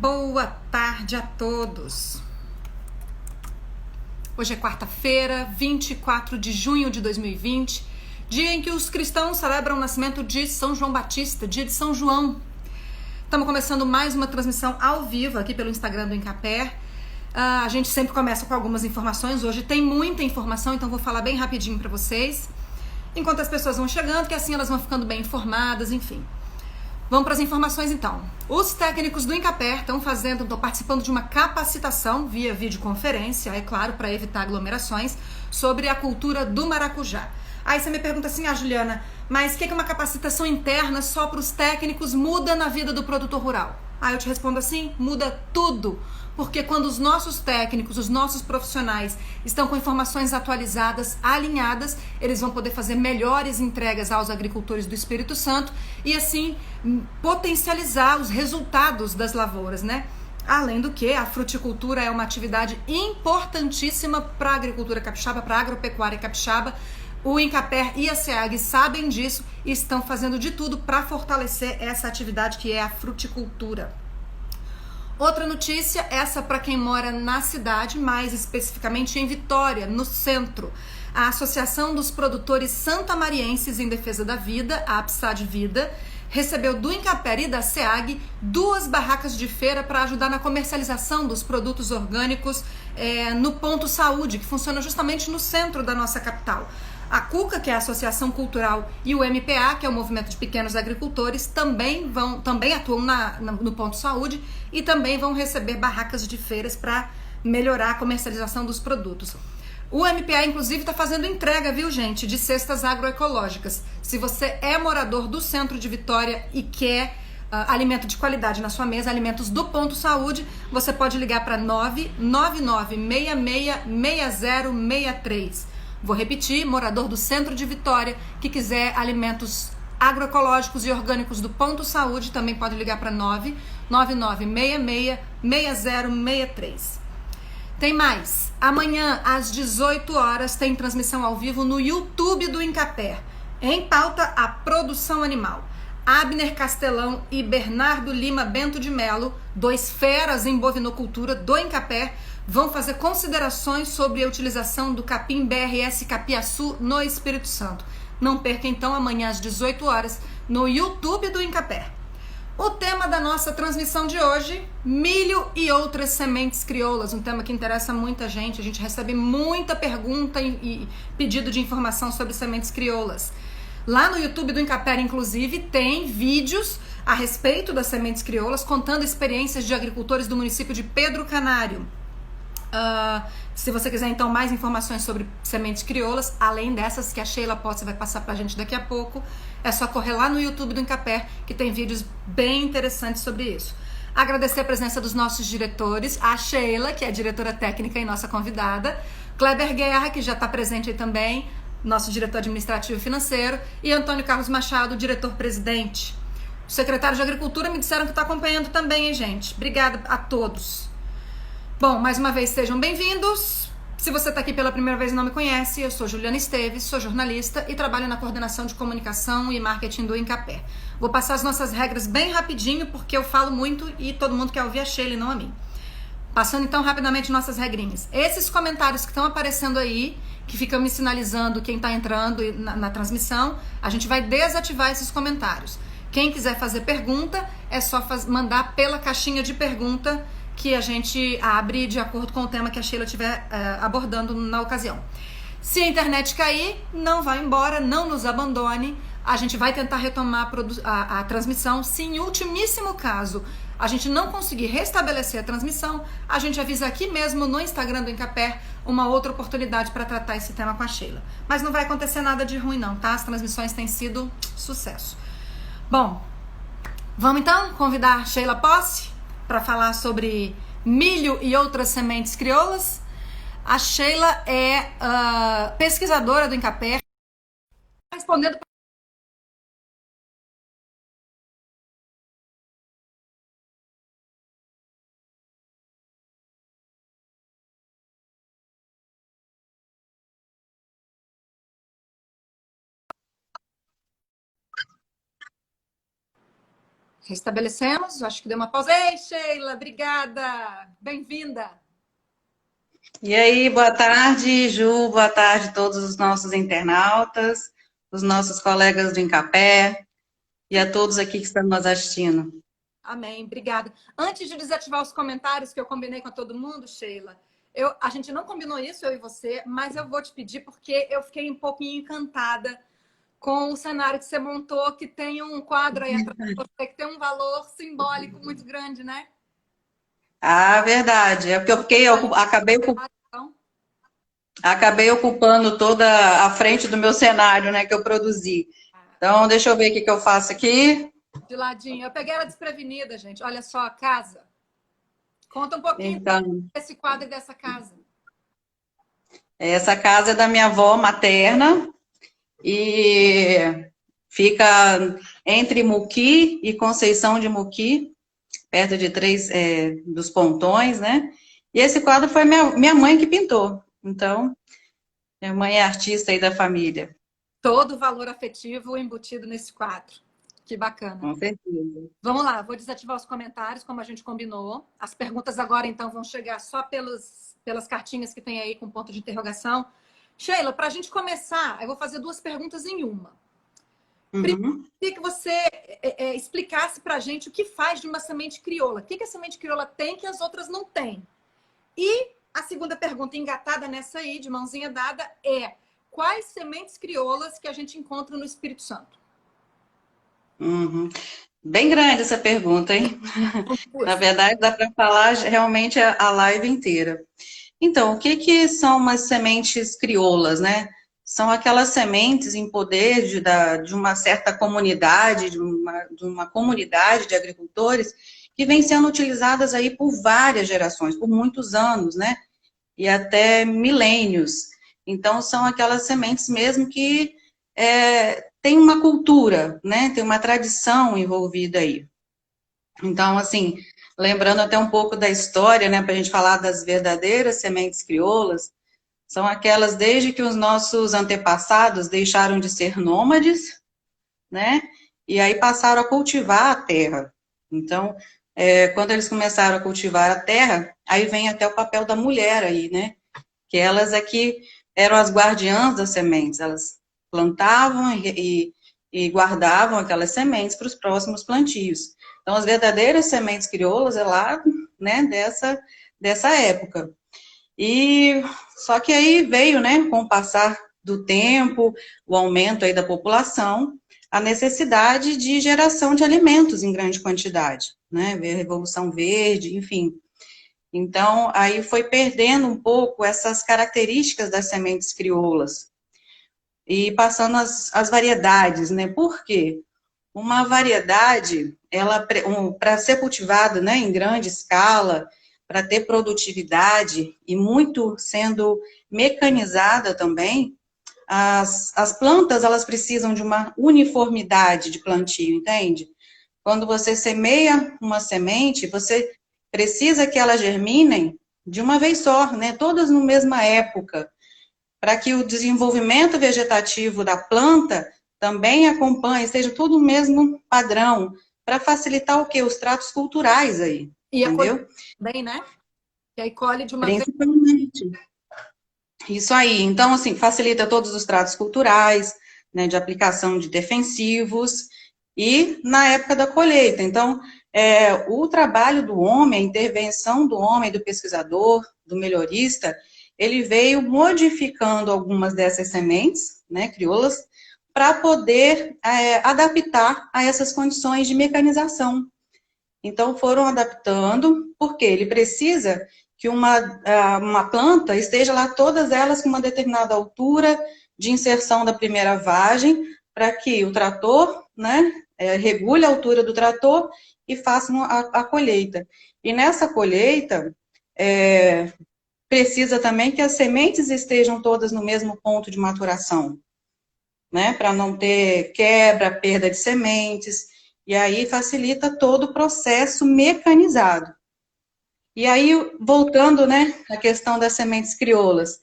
Boa tarde a todos. Hoje é quarta-feira, 24 de junho de 2020, dia em que os cristãos celebram o nascimento de São João Batista, dia de São João. Estamos começando mais uma transmissão ao vivo aqui pelo Instagram do Incapé. A gente sempre começa com algumas informações, hoje tem muita informação, então vou falar bem rapidinho para vocês, enquanto as pessoas vão chegando, que assim elas vão ficando bem informadas, enfim. Vamos para as informações então. Os técnicos do Incapé estão participando de uma capacitação via videoconferência, é claro, para evitar aglomerações, sobre a cultura do maracujá. Aí você me pergunta assim, Juliana, mas o que uma capacitação interna só para os técnicos muda na vida do produtor rural? Eu te respondo assim, muda tudo. Porque quando os nossos técnicos, os nossos profissionais estão com informações atualizadas, alinhadas, eles vão poder fazer melhores entregas aos agricultores do Espírito Santo e assim potencializar os resultados das lavouras, né? Além do que a fruticultura é uma atividade importantíssima para a agricultura capixaba, para a agropecuária capixaba. O Incapé e a SEAG sabem disso e estão fazendo de tudo para fortalecer essa atividade que é a fruticultura. Outra notícia, essa para quem mora na cidade, mais especificamente em Vitória, no centro. A Associação dos Produtores Santamarienses em Defesa da Vida, a APSAD Vida, recebeu do Incapé e da SEAG 2 barracas de feira para ajudar na comercialização dos produtos orgânicos no Ponto Saúde, que funciona justamente no centro da nossa capital. A CUCA, que é a Associação Cultural, e o MPA, que é o Movimento de Pequenos Agricultores, também atuam no Ponto Saúde e também vão receber barracas de feiras para melhorar a comercialização dos produtos. O MPA, inclusive, está fazendo entrega, viu, gente, de cestas agroecológicas. Se você é morador do centro de Vitória e quer alimento de qualidade na sua mesa, alimentos do Ponto Saúde, você pode ligar para 999666063. Vou repetir, morador do centro de Vitória que quiser alimentos agroecológicos e orgânicos do Ponto Saúde, também pode ligar para 999666063. Tem mais. Amanhã, às 18 horas, tem transmissão ao vivo no YouTube do Incapé. Em pauta, a produção animal. Abner Castelão e Bernardo Lima Bento de Melo, 2 feras em bovinocultura do Incapé, vão fazer considerações sobre a utilização do capim BRS Capiaçu no Espírito Santo. Não perca então amanhã às 18 horas no YouTube do Incapé. O tema da nossa transmissão de hoje, milho e outras sementes crioulas, um tema que interessa muita gente, a gente recebe muita pergunta e pedido de informação sobre sementes crioulas. Lá no YouTube do Incapé, inclusive, tem vídeos a respeito das sementes crioulas, contando experiências de agricultores do município de Pedro Canário. Se você quiser então mais informações sobre sementes crioulas, além dessas que a Sheila Potts vai passar pra gente daqui a pouco, é só correr lá no YouTube do Incapé, que tem vídeos bem interessantes sobre isso. Agradecer a presença dos nossos diretores, a Sheila, que é a diretora técnica e nossa convidada, Kleber Guerra, que já está presente aí também, nosso diretor administrativo e financeiro, e Antônio Carlos Machado, diretor-presidente. O secretário de Agricultura me disseram que está acompanhando também, hein, gente? Obrigada a todos. Bom, mais uma vez sejam bem-vindos. Se você está aqui pela primeira vez e não me conhece, eu sou Juliana Esteves, sou jornalista e trabalho na coordenação de comunicação e marketing do Incapé. Vou passar as nossas regras bem rapidinho, porque eu falo muito e todo mundo quer ouvir a Sheila e não a mim. Passando então rapidamente nossas regrinhas. Esses comentários que estão aparecendo aí, que ficam me sinalizando quem está entrando na transmissão, a gente vai desativar esses comentários. Quem quiser fazer pergunta, é só mandar pela caixinha de pergunta que a gente abre de acordo com o tema que a Sheila estiver abordando na ocasião. Se a internet cair, não vá embora, não nos abandone. A gente vai tentar retomar a transmissão. Se em ultimíssimo caso a gente não conseguir restabelecer a transmissão, a gente avisa aqui mesmo no Instagram do Incapé uma outra oportunidade para tratar esse tema com a Sheila. Mas não vai acontecer nada de ruim não, tá? As transmissões têm sido sucesso. Bom, vamos então convidar a Sheila Potts para falar sobre milho e outras sementes crioulas. A Sheila é pesquisadora do Incapé, respondendo. Restabelecemos, acho que deu uma pausa. Ei, Sheila, obrigada, bem-vinda. E aí, boa tarde, Ju, boa tarde a todos os nossos internautas, os nossos colegas do Incapé e a todos aqui que estão nos assistindo. Amém, obrigada. Antes de desativar os comentários que eu combinei com todo mundo, Sheila, a gente não combinou isso, eu e você, mas eu vou te pedir porque eu fiquei um pouquinho encantada com o cenário que você montou, que tem um quadro aí atrás de você, que tem um valor simbólico muito grande, né? Ah, verdade, é porque Então, acabei ocupando toda a frente do meu cenário, né, que eu produzi. Então, deixa eu ver o que eu faço aqui. de ladinho. Eu peguei ela desprevenida, gente. Olha só a casa. Conta um pouquinho Então, desse quadro e dessa casa. essa casa é da minha avó materna e fica entre Muqui e Conceição de Muqui, perto de dos Pontões, né? E esse quadro foi minha mãe que pintou. Então, minha mãe é artista aí da família. Todo o valor afetivo embutido nesse quadro. Que bacana. Com certeza. Vamos lá, vou desativar os comentários, como a gente combinou. As perguntas agora, então, vão chegar só pelas cartinhas que tem aí com ponto de interrogação. Sheila, para a gente começar, eu vou fazer duas perguntas em uma. Primeiro, queria que você explicasse para a gente o que faz de uma semente crioula. O que a semente crioula tem que as outras não têm? E a segunda pergunta, engatada nessa aí, de mãozinha dada, é: quais sementes crioulas que a gente encontra no Espírito Santo? Uhum. Bem grande essa pergunta, hein? Na verdade, dá para falar realmente a live inteira. Então, o que são umas sementes crioulas, né? São aquelas sementes em poder de uma certa comunidade, de uma comunidade de agricultores que vem sendo utilizadas aí por várias gerações, por muitos anos, né? E até milênios. Então, são aquelas sementes mesmo que tem uma cultura, né? Tem uma tradição envolvida aí. Então, assim, lembrando até um pouco da história, né, para a gente falar das verdadeiras sementes crioulas, são aquelas desde que os nossos antepassados deixaram de ser nômades, né, e aí passaram a cultivar a terra. Então, quando eles começaram a cultivar a terra, aí vem até o papel da mulher aí, né, que elas aqui eram as guardiãs das sementes, elas plantavam e guardavam aquelas sementes para os próximos plantios. Então, as verdadeiras sementes crioulas é lá, né, dessa época. E só que aí veio, né, com o passar do tempo, o aumento aí da população, a necessidade de geração de alimentos em grande quantidade, né, a Revolução Verde, enfim. Então, aí foi perdendo um pouco essas características das sementes crioulas e passando as variedades, né? Por quê? Uma variedade, ela para ser cultivada, né, em grande escala, para ter produtividade e muito sendo mecanizada também, as plantas, elas precisam de uma uniformidade de plantio, entende? Quando você semeia uma semente, você precisa que elas germinem de uma vez só, né, todas na mesma época, para que o desenvolvimento vegetativo da planta também acompanhe, seja tudo o mesmo padrão, para facilitar o quê? Os tratos culturais aí, E a colheita entendeu? também, né? Que aí colhe de uma vez. Principalmente. Isso aí. Então, assim, facilita todos os tratos culturais, né, de aplicação de defensivos e na época da colheita. Então, o trabalho do homem, a intervenção do homem, do pesquisador, do melhorista, ele veio modificando algumas dessas sementes, né, crioulas, para poder adaptar a essas condições de mecanização. Então, foram adaptando, porque ele precisa que uma planta esteja lá, todas elas com uma determinada altura de inserção da primeira vagem, para que o trator, né, regule a altura do trator e faça a colheita. E nessa colheita, precisa também que as sementes estejam todas no mesmo ponto de maturação, né, para não ter quebra, perda de sementes, e aí facilita todo o processo mecanizado. E aí, voltando, né, à questão das sementes crioulas.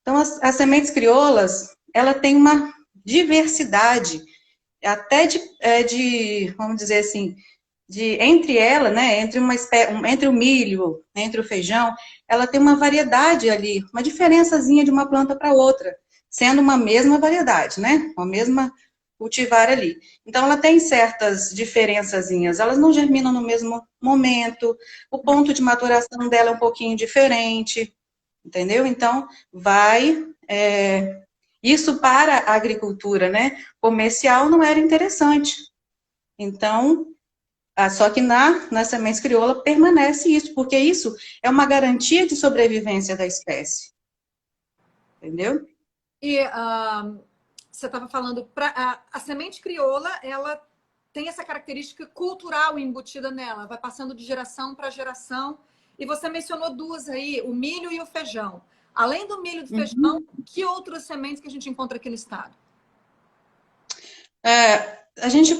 Então, as sementes crioulas, ela tem uma diversidade, até vamos dizer assim, entre ela, né, entre o milho, entre o feijão, ela tem uma variedade ali, uma diferençazinha de uma planta para outra, sendo uma mesma variedade, né, uma mesma cultivar ali. Então, ela tem certas diferençazinhas, elas não germinam no mesmo momento, o ponto de maturação dela é um pouquinho diferente, entendeu? Então, isso para a agricultura, né, comercial não era interessante. Então, só que na sementes crioula permanece isso, porque isso é uma garantia de sobrevivência da espécie. Entendeu? E você estava falando, a semente crioula, ela tem essa característica cultural embutida nela, vai passando de geração para geração. E você mencionou duas aí, o milho e o feijão. Além do milho e do feijão, que outras sementes que a gente encontra aqui no estado? A gente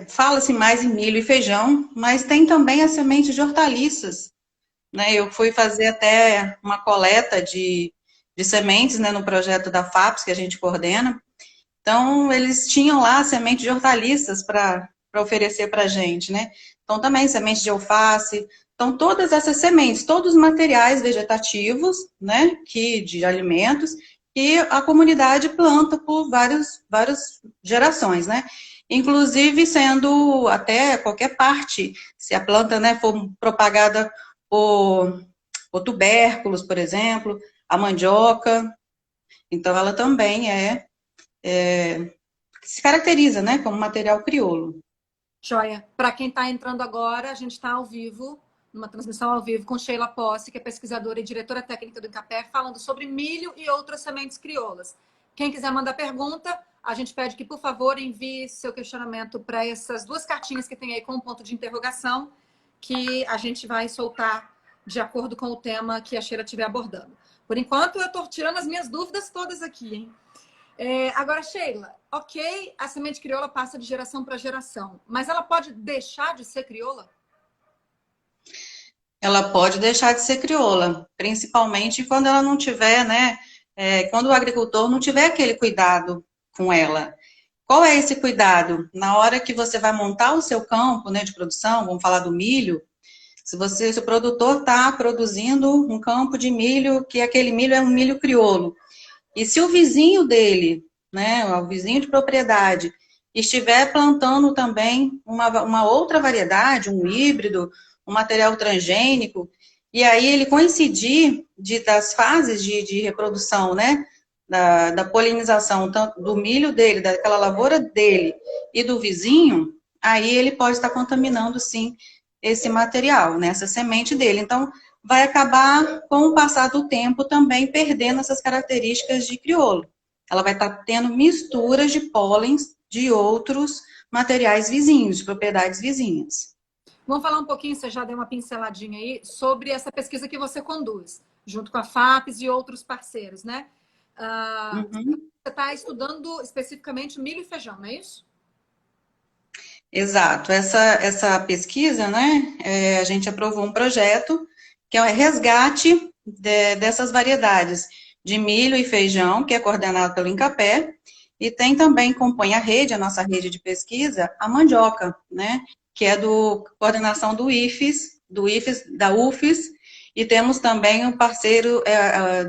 fala-se mais em milho e feijão, mas tem também as sementes de hortaliças, né? Eu fui fazer até uma coleta de sementes, né, no projeto da FAPES, que a gente coordena. Então, eles tinham lá semente de hortaliças para oferecer para a gente, né? Então, também semente de alface. Então, todas essas sementes, todos os materiais vegetativos, né, de alimentos, que a comunidade planta por várias gerações, né? Inclusive, sendo até qualquer parte, se a planta, né, for propagada por tubérculos, por exemplo, a mandioca, então ela também se caracteriza, né, como material crioulo. Joia. Para quem está entrando agora, a gente está ao vivo, numa transmissão ao vivo com Sheila Posse, que é pesquisadora e diretora técnica do INCAPé, falando sobre milho e outras sementes crioulas. Quem quiser mandar pergunta, a gente pede que, por favor, envie seu questionamento para essas duas cartinhas que tem aí com um ponto de interrogação, que a gente vai soltar de acordo com o tema que a Sheila estiver abordando. Por enquanto, eu estou tirando as minhas dúvidas todas aqui, hein? Agora, Sheila, ok, a semente crioula passa de geração para geração, mas ela pode deixar de ser crioula? Ela pode deixar de ser crioula, principalmente quando ela não tiver, né, quando o agricultor não tiver aquele cuidado com ela. Qual é esse cuidado? Na hora que você vai montar o seu campo, né, de produção, vamos falar do milho, se o produtor está produzindo um campo de milho, que aquele milho é um milho crioulo, e se o vizinho dele, né, o vizinho de propriedade, estiver plantando também uma outra variedade, um híbrido, um material transgênico, e aí ele coincidir das fases de reprodução, né, da polinização, tanto do milho dele, daquela lavoura dele e do vizinho, aí ele pode estar contaminando, sim, esse material, né, essa semente dele. Então, vai acabar, com o passar do tempo, também perdendo essas características de crioulo. Ela vai estar tendo misturas de pólens de outros materiais vizinhos, de propriedades vizinhas. Vamos falar um pouquinho, você já deu uma pinceladinha aí, sobre essa pesquisa que você conduz, junto com a FAPES e outros parceiros, né? Você está estudando especificamente milho e feijão, não é isso? Exato. Essa pesquisa, né, a gente aprovou um projeto que é o resgate dessas variedades de milho e feijão, que é coordenado pelo INCAPé, e tem também, compõe a nossa rede de pesquisa, a mandioca, né, que é coordenação do IFES, da UFES, e temos também um parceiro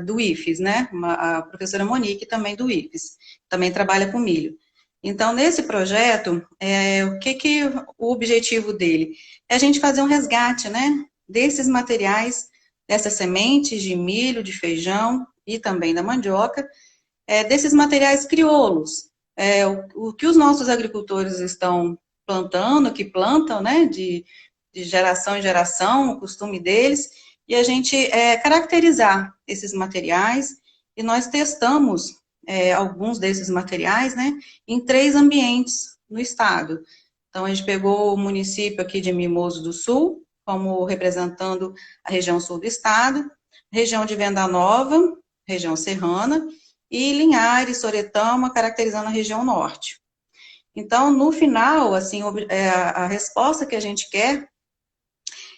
do IFES, né, a professora Monique, também do IFES, também trabalha com milho. Então, nesse projeto, o objetivo dele? É a gente fazer um resgate, né, desses materiais, dessas sementes de milho, de feijão e também da mandioca, desses materiais crioulos, o que os nossos agricultores estão plantando, que plantam, né, de geração em geração, o costume deles, e a gente caracterizar esses materiais, e nós testamos alguns desses materiais, né, em 3 ambientes no estado. Então, a gente pegou o município aqui de Mimoso do Sul, como representando a região sul do estado, região de Venda Nova, região serrana, e Linhares, Soretama, caracterizando a região norte. Então, no final, assim, a resposta que a gente quer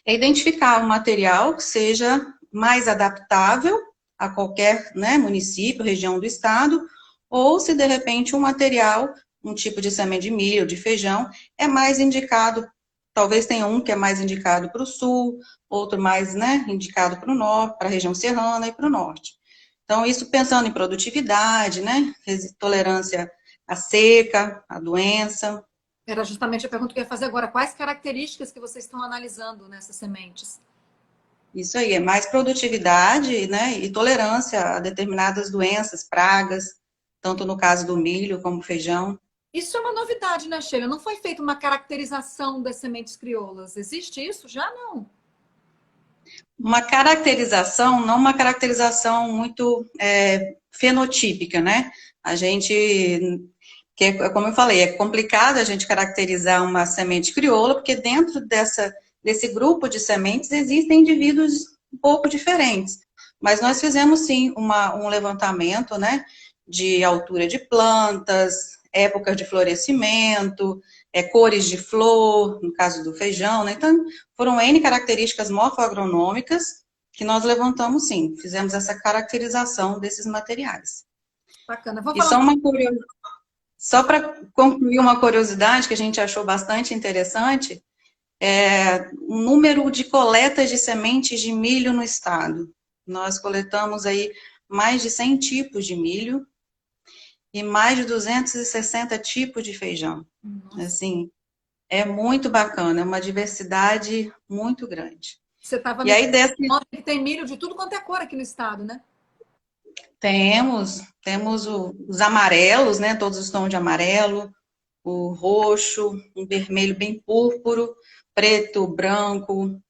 é identificar um material que seja mais adaptável a qualquer, né, município, região do estado, ou se de repente um material um tipo de semente de milho, de feijão, é mais indicado, talvez tenha um que é mais indicado para o sul, outro mais, né, indicado para o norte, para a região serrana e para o norte. Então, isso pensando em produtividade, né, tolerância à seca, à doença. Era justamente a pergunta que eu ia fazer agora. Quais características que vocês estão analisando nessas sementes? Isso aí, é mais produtividade, né, e tolerância a determinadas doenças, pragas, tanto no caso do milho como feijão. Isso é uma novidade, né, Sheila? Não foi feita uma caracterização das sementes crioulas. Existe isso? Já não. Uma caracterização, não uma caracterização muito fenotípica, né? A gente, como eu falei, é complicado a gente caracterizar uma semente crioula, porque dentro desse grupo de sementes existem indivíduos um pouco diferentes. Mas nós fizemos, sim, um levantamento, né, de altura de plantas, épocas de florescimento, cores de flor, no caso do feijão, né? Então, foram N características morfoagronômicas que nós levantamos, sim, fizemos essa caracterização desses materiais. Bacana. Vou E falar só para concluir uma curiosidade que a gente achou bastante interessante, o número de coletas de sementes de milho no estado. Nós coletamos aí mais de 100 tipos de milho e mais de 260 tipos de feijão. Nossa. Assim, é muito bacana, é uma diversidade muito grande. Você estava E me aí falando que tem milho de tudo quanto é cor aqui no estado, né? temos os amarelos, né? Todos os tons de amarelo, o roxo, um vermelho bem púrpuro, preto, branco.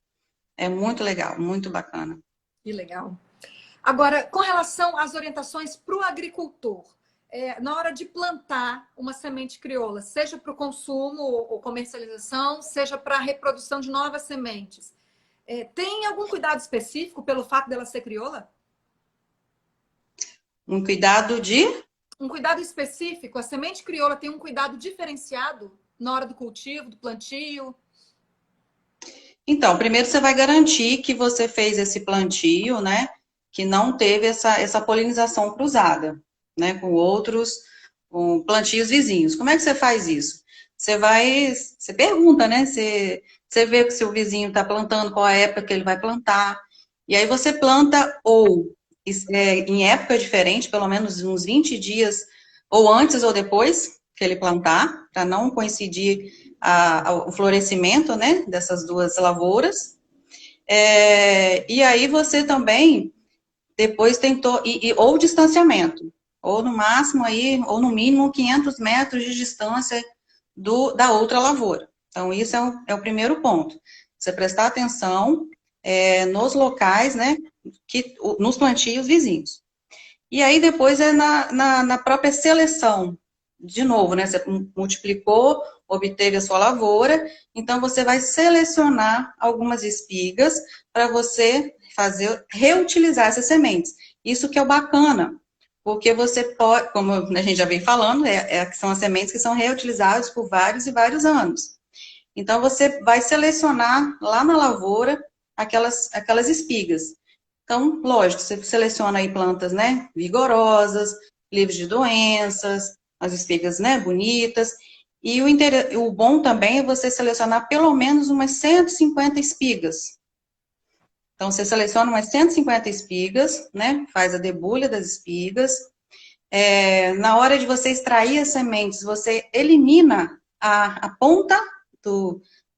É muito legal, muito bacana. Que legal. Agora, com relação às orientações para o agricultor, na hora de plantar uma semente crioula, seja para o consumo ou comercialização, seja para a reprodução de novas sementes, tem algum cuidado específico pelo fato dela ser crioula? Um cuidado de... Um cuidado específico? A semente crioula tem um cuidado diferenciado na hora do cultivo, do plantio? Então, primeiro você vai garantir que você fez esse plantio, né? Que não teve essa polinização cruzada, né? Com plantios vizinhos. Como é que você faz isso? Você pergunta, né? Você vê se o vizinho está plantando, qual a época que ele vai plantar. E aí você planta em época diferente, pelo menos uns 20 dias, ou antes ou depois que ele plantar, para não coincidir o florescimento, né, dessas duas lavouras. E aí você também, depois tentou, ou distanciamento, ou no máximo aí, ou no mínimo 500 metros de distância da outra lavoura. Então, isso é o primeiro ponto. Você prestar atenção nos locais, né, nos plantios vizinhos. E aí, depois na própria seleção. De novo, né, você multiplicou, obteve a sua lavoura, então você vai selecionar algumas espigas para você reutilizar essas sementes. Isso que é o bacana, porque você pode, como a gente já vem falando, são as sementes que são reutilizadas por vários e vários anos. Então, você vai selecionar lá na lavoura aquelas espigas. Então, lógico, você seleciona aí plantas, né, vigorosas, livres de doenças, as espigas, né, bonitas. E o bom também é você selecionar pelo menos umas 150 espigas. Então, você seleciona umas 150 espigas, né, faz a debulha das espigas. Na hora de você extrair as sementes, você elimina a ponta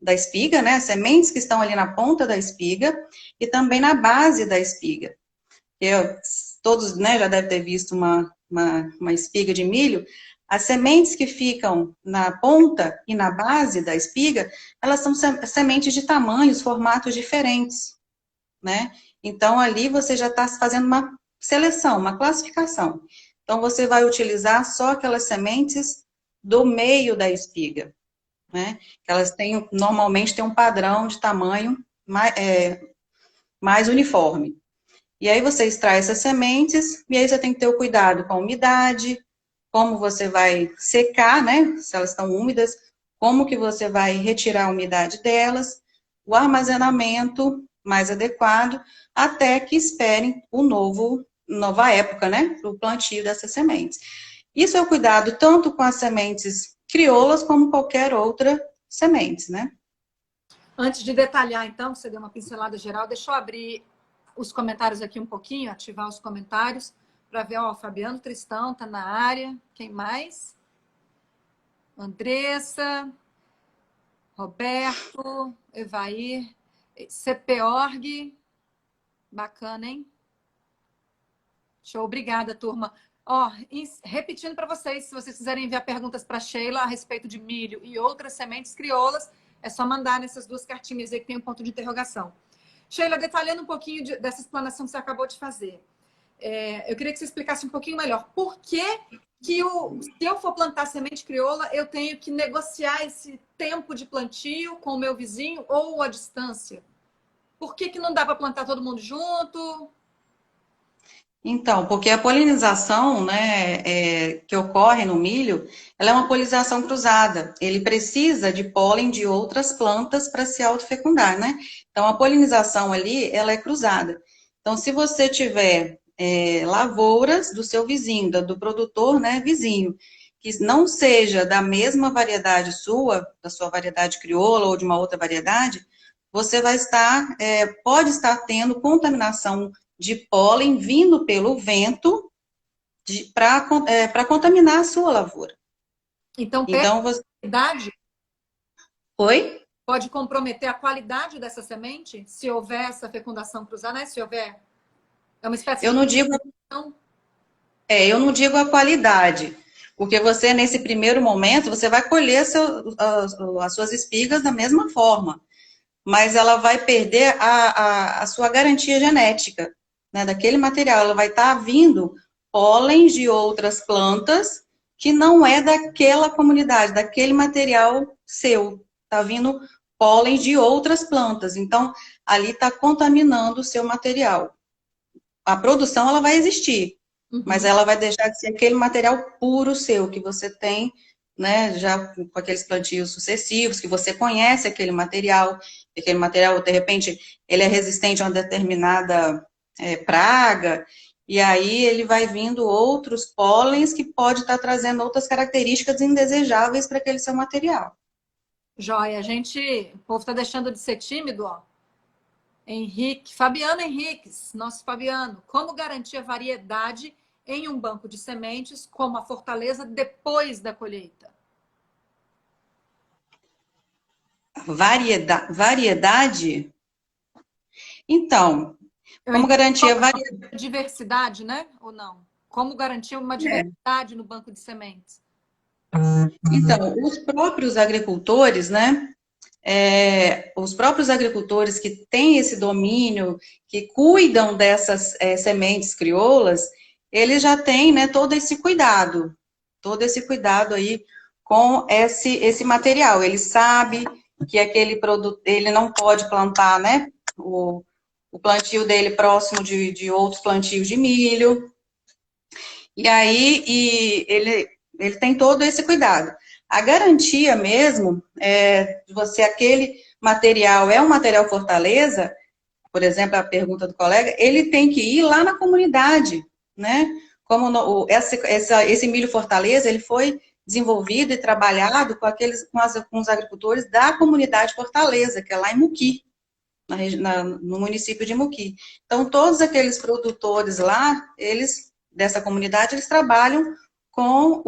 da espiga, né, as sementes que estão ali na ponta da espiga e também na base da espiga. Todos, né, já devem ter visto uma espiga de milho. As sementes que ficam na ponta e na base da espiga, elas são sementes de tamanhos, formatos diferentes, né? Então, ali você já está fazendo uma seleção, uma classificação. Então, você vai utilizar só aquelas sementes do meio da espiga, né? Elas normalmente têm um padrão de tamanho mais uniforme. E aí você extrai essas sementes, e aí você tem que ter o cuidado com a umidade, como você vai secar, né? Se elas estão úmidas, como que você vai retirar a umidade delas, o armazenamento mais adequado, até que esperem nova época, né? Para o plantio dessas sementes. Isso é o cuidado tanto com as sementes crioulas como qualquer outra semente, né? Antes de detalhar, então, que você deu uma pincelada geral, deixa eu abrir os comentários aqui um pouquinho, ativar os comentários, para ver, ó, Fabiano Tristão tá na área. Quem mais? Andressa, Roberto, Evair, CPORG. Bacana, hein? Show, obrigada, turma. Ó, repetindo para vocês, se vocês quiserem enviar perguntas para Sheila a respeito de milho e outras sementes crioulas, é só mandar nessas duas cartinhas aí que tem um ponto de interrogação. Sheila, detalhando um pouquinho dessa explanação que você acabou de fazer, eu queria que você explicasse um pouquinho melhor. Por que se eu for plantar semente crioula, eu tenho que negociar esse tempo de plantio com o meu vizinho ou a distância? Por que não dá para plantar todo mundo junto? Então, porque a polinização, né, que ocorre no milho, ela é uma polinização cruzada. Ele precisa de pólen de outras plantas para se autofecundar, né? Então, a polinização ali, ela é cruzada. Então, se você tiver lavouras do seu vizinho, do produtor, né, vizinho, que não seja da mesma variedade sua, da sua variedade crioula ou de uma outra variedade, você vai estar, pode estar tendo contaminação de pólen vindo pelo vento para contaminar a sua lavoura. Então, você... qualidade Oi? pode comprometer a qualidade dessa semente, se houver essa fecundação cruzada, né? Se houver... É uma espécie eu não digo a qualidade, porque você, nesse primeiro momento, você vai colher as suas espigas da mesma forma, mas ela vai perder a sua garantia genética, né, daquele material. Ela vai estar vindo pólens de outras plantas que não é daquela comunidade, daquele material seu. Está vindo pólens de outras plantas. Então, ali está contaminando o seu material. A produção, ela vai existir, mas ela vai deixar de ser aquele material puro seu, que você tem, né, já com aqueles plantios sucessivos, que você conhece aquele material, de repente, ele é resistente a uma determinada praga, e aí ele vai vindo outros pólens que pode estar trazendo outras características indesejáveis para aquele seu material. Joia, o povo está deixando de ser tímido, ó. Fabiano Henriques, nosso Fabiano, como garantir a variedade em um banco de sementes como a Fortaleza depois da colheita? Variedade? Então, como garantir a variedade? Diversidade, né? Ou não? Como garantir uma diversidade no banco de sementes? Então, os próprios agricultores, né? Os próprios agricultores que têm esse domínio, que cuidam dessas sementes crioulas, eles já têm, né, todo esse cuidado aí com esse material. Ele sabe que aquele produto, ele não pode plantar, né, o plantio dele próximo de outros plantios de milho. E aí, ele tem todo esse cuidado. A garantia mesmo, de você, aquele material é um material Fortaleza, por exemplo, a pergunta do colega, ele tem que ir lá na comunidade, né? Como esse milho Fortaleza, ele foi desenvolvido e trabalhado com os agricultores da comunidade Fortaleza, que é lá em Muqui, no município de Muqui. Então, todos aqueles produtores lá, dessa comunidade, eles trabalham com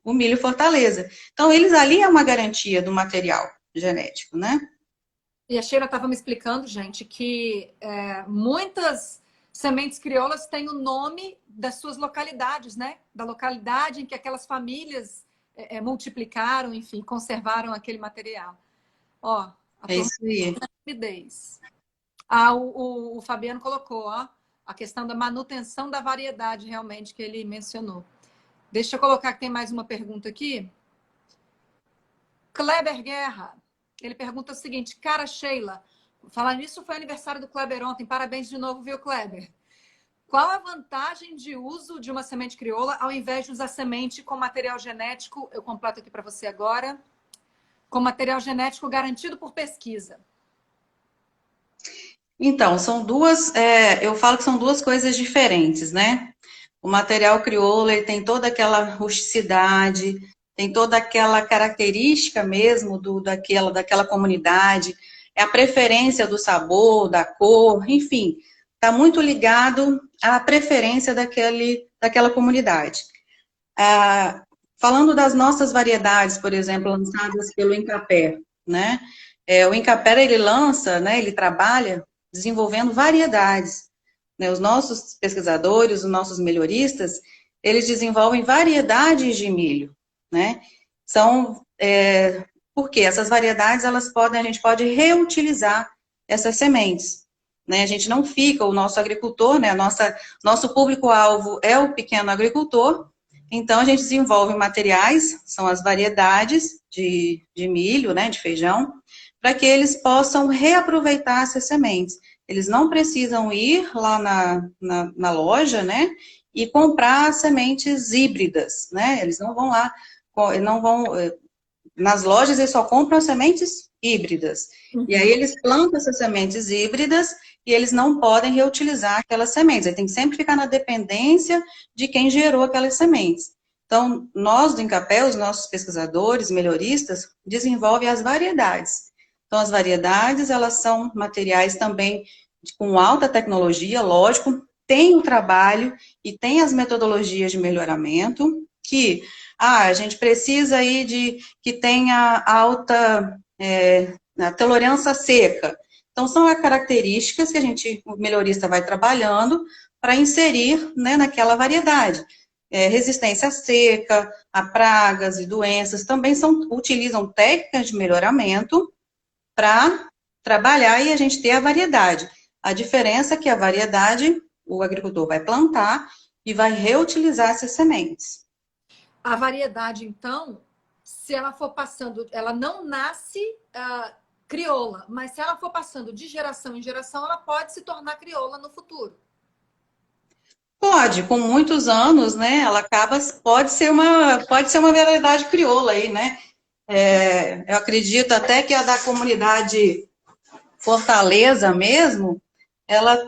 o milho Fortaleza. Então, eles ali é uma garantia do material genético, né? E a Sheila estava me explicando, gente, que muitas sementes crioulas têm o nome das suas localidades, né? Da localidade em que aquelas famílias multiplicaram, enfim, conservaram aquele material. Ó, é isso aí. O Fabiano colocou, ó, a questão da manutenção da variedade, realmente, que ele mencionou. Deixa eu colocar que tem mais uma pergunta aqui. Kleber Guerra, ele pergunta o seguinte: cara, Sheila, falar nisso, foi aniversário do Kleber ontem, parabéns de novo, viu, Kleber? Qual a vantagem de uso de uma semente crioula ao invés de usar semente com material genético, eu completo aqui para você agora, com material genético garantido por pesquisa? Então, eu falo que são duas coisas diferentes, né? O material crioulo, ele tem toda aquela rusticidade, tem toda aquela característica mesmo daquela comunidade, é a preferência do sabor, da cor, enfim, está muito ligado à preferência daquela comunidade. Falando das nossas variedades, por exemplo, lançadas pelo Incapé, né? O Incapé, ele lança, né, ele trabalha desenvolvendo variedades, né? Os nossos pesquisadores, os nossos melhoristas, eles desenvolvem variedades de milho, né? Porque essas variedades, a gente pode reutilizar essas sementes, né? A gente não fica, o nosso agricultor, né, nosso público-alvo é o pequeno agricultor, então a gente desenvolve materiais, são as variedades de milho, né, de feijão, para que eles possam reaproveitar essas sementes. Eles não precisam ir lá na loja, né, e comprar sementes híbridas, né, eles não vão lá, não vão, nas lojas eles só compram sementes híbridas, e aí eles plantam essas sementes híbridas e eles não podem reutilizar aquelas sementes, aí tem que sempre ficar na dependência de quem gerou aquelas sementes. Então, nós do Incapé, os nossos pesquisadores, melhoristas, desenvolvem as variedades. Então, as variedades, elas são materiais também com alta tecnologia, lógico, tem o trabalho e tem as metodologias de melhoramento, que a gente precisa aí de que tenha alta tolerância seca. Então, são as características que o melhorista vai trabalhando para inserir, né, naquela variedade. Resistência seca, a pragas e doenças, também utilizam técnicas de melhoramento para trabalhar e a gente ter a variedade. A diferença é que a variedade, o agricultor vai plantar e vai reutilizar essas sementes. A variedade, então, se ela for passando, ela não nasce crioula, mas se ela for passando de geração em geração, ela pode se tornar crioula no futuro. Pode, com muitos anos, né? Ela pode ser uma variedade crioula aí, né? Eu acredito até que a da comunidade Fortaleza mesmo, ela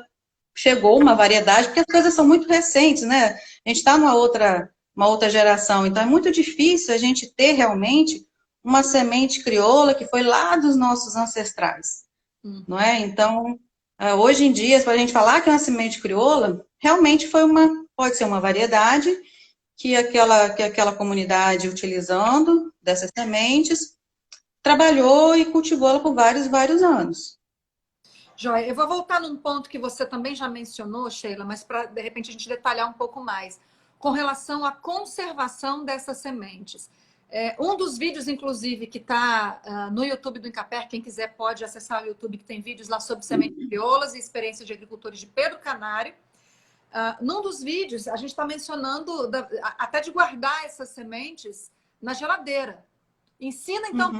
chegou uma variedade, porque as coisas são muito recentes, né? A gente está uma outra geração, então é muito difícil a gente ter realmente uma semente crioula que foi lá dos nossos ancestrais, não é? Então, hoje em dia, para a gente falar que é uma semente crioula, realmente pode ser uma variedade que aquela comunidade, utilizando dessas sementes, trabalhou e cultivou ela por vários, vários anos. Joia, eu vou voltar num ponto que você também já mencionou, Sheila, mas para, de repente, a gente detalhar um pouco mais, com relação à conservação dessas sementes. Um dos vídeos, inclusive, que está no YouTube do Incapé, quem quiser pode acessar o YouTube, que tem vídeos lá sobre sementes crioulas e experiências de agricultores de Pedro Canário. Num dos vídeos, a gente está mencionando até de guardar essas sementes na geladeira. Ensina, então,